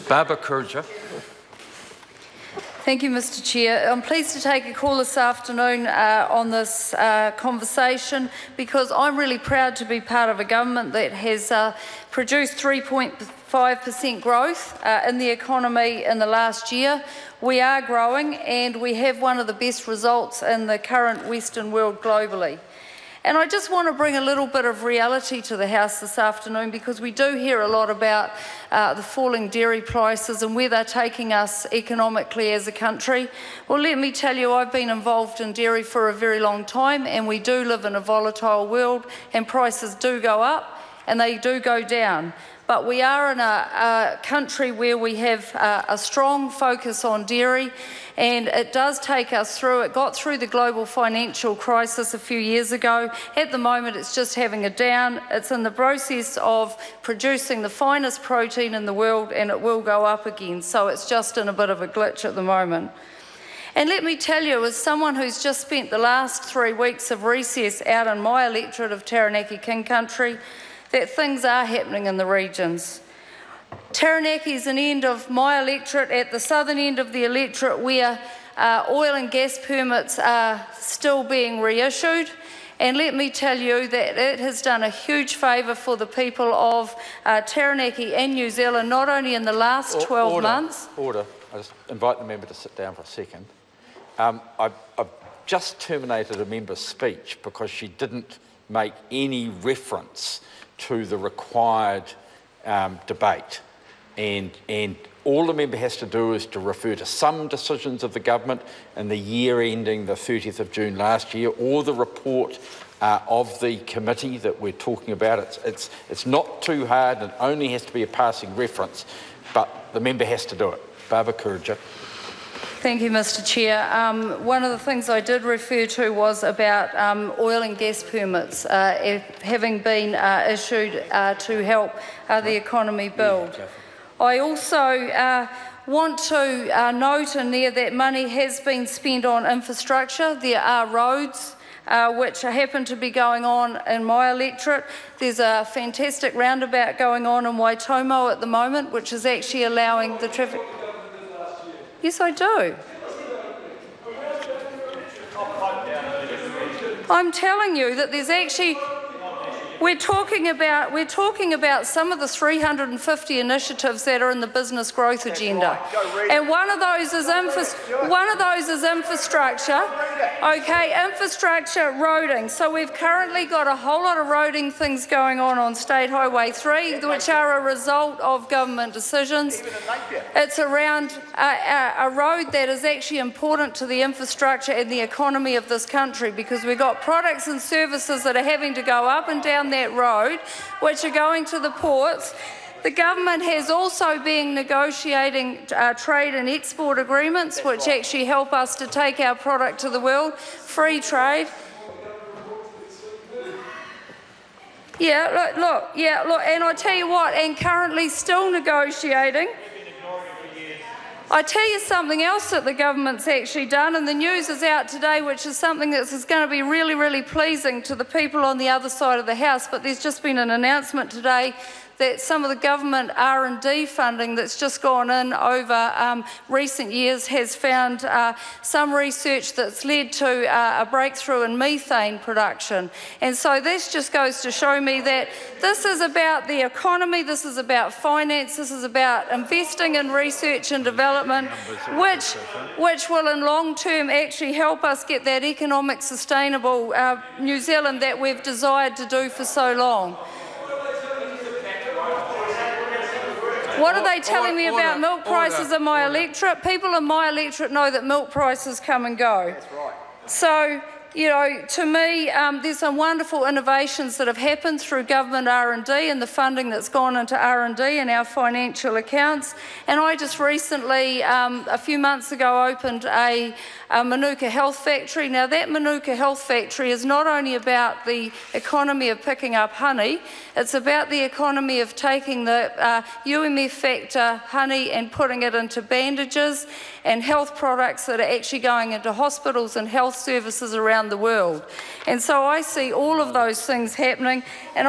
Barbara Kurja. Thank you, Mr Chair. I'm pleased to take a call this afternoon on this conversation because I'm really proud to be part of a government that has produced 3.5% growth in the economy in the last year. We are growing and we have one of the best results in the current Western world globally. And I just want to bring a little bit of reality to the House this afternoon because we do hear a lot about the falling dairy prices and where they're taking us economically as a country. Well, let me tell you, I've been involved in dairy for a very long time and we do live in a volatile world and prices do go up and they do go down. But we are in a country where we have a strong focus on dairy and it does take us through. It got through the global financial crisis a few years ago. At the moment it's just having a down. It's in the process of producing the finest protein in the world and it will go up again. So it's just in a bit of a glitch at the moment. And let me tell you, as someone who's just spent the last 3 weeks of recess out in my electorate of Taranaki King Country, that things are happening in the regions. Taranaki is an end of my electorate, at the southern end of the electorate where oil and gas permits are still being reissued. And let me tell you that it has done a huge favour for the people of Taranaki and New Zealand, not only in the last 12 months. Order. I just invite the member to sit down for a second. I've just terminated a member's speech because she didn't make any reference to the required debate. And all the member has to do is to refer to some decisions of the government in the year ending the 30th of June last year, or the report of the committee that we're talking about. It's not too hard and only has to be a passing reference, but the member has to do it. Barbara Kurja. Thank you, Mr Chair. One of the things I did refer to was about oil and gas permits having been issued to help the economy build. I also want to note in there that money has been spent on infrastructure. There are roads which happen to be going on in my electorate. There's a fantastic roundabout going on in Waitomo at the moment, which is actually allowing the traffic. Yes, I do. I'm telling you that there's actually, we're talking about some of the 350 initiatives that are in the business growth agenda, and one of those is infrastructure. Okay, infrastructure roading. So we've currently got a whole lot of roading things going on State Highway 3, which are a result of government decisions. It's around a road that is actually important to the infrastructure and the economy of this country, because we've got products and services that are having to go up and down that road, which are going to the ports. The government has also been negotiating trade and export agreements, which actually help us to take our product to the world. Free trade. Look, and I tell you what, and currently still negotiating. I tell you something else that the government's actually done, and the news is out today, which is something that is going to be really, really pleasing to the people on the other side of the House, but there's just been an announcement today that some of the government R&D funding that's just gone in over recent years has found some research that's led to a breakthrough in methane production. And so this just goes to show me that this is about the economy, this is about finance, this is about investing in research and development, which will in long term actually help us get that economic sustainable New Zealand that we've desired to do for so long. What are they telling me about milk prices in my electorate? People in my electorate know that milk prices come and go. That's right. So, you know, to me, there's some wonderful innovations that have happened through government R&D and the funding that's gone into R&D in our financial accounts. And I just recently, a few months ago, opened a Manuka Health Factory. Now, that Manuka Health Factory is not only about the economy of picking up honey, it's about the economy of taking the UMF factor honey and putting it into bandages and health products that are actually going into hospitals and health services around the world. And so I see all of those things happening, and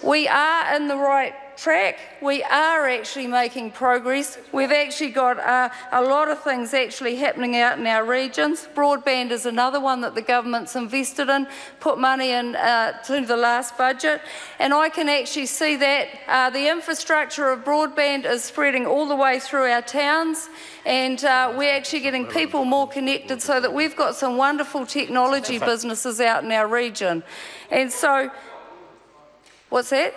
we are in the right track. We are actually making progress. We've actually got a lot of things actually happening out in our regions. Broadband is another one that the government's invested in, put money in to the last budget, and I can actually see that the infrastructure of broadband is spreading all the way through our towns, and we're actually getting people more connected so that we've got some wonderful technology businesses out in our region. And so, what's that?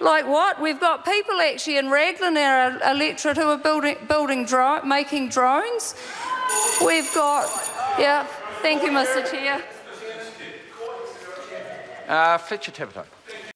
Like what? We've got people actually in Raglan, our electorate, who are making drones. We've got, yeah, thank you, Mr. Chair. Fletcher Tapito.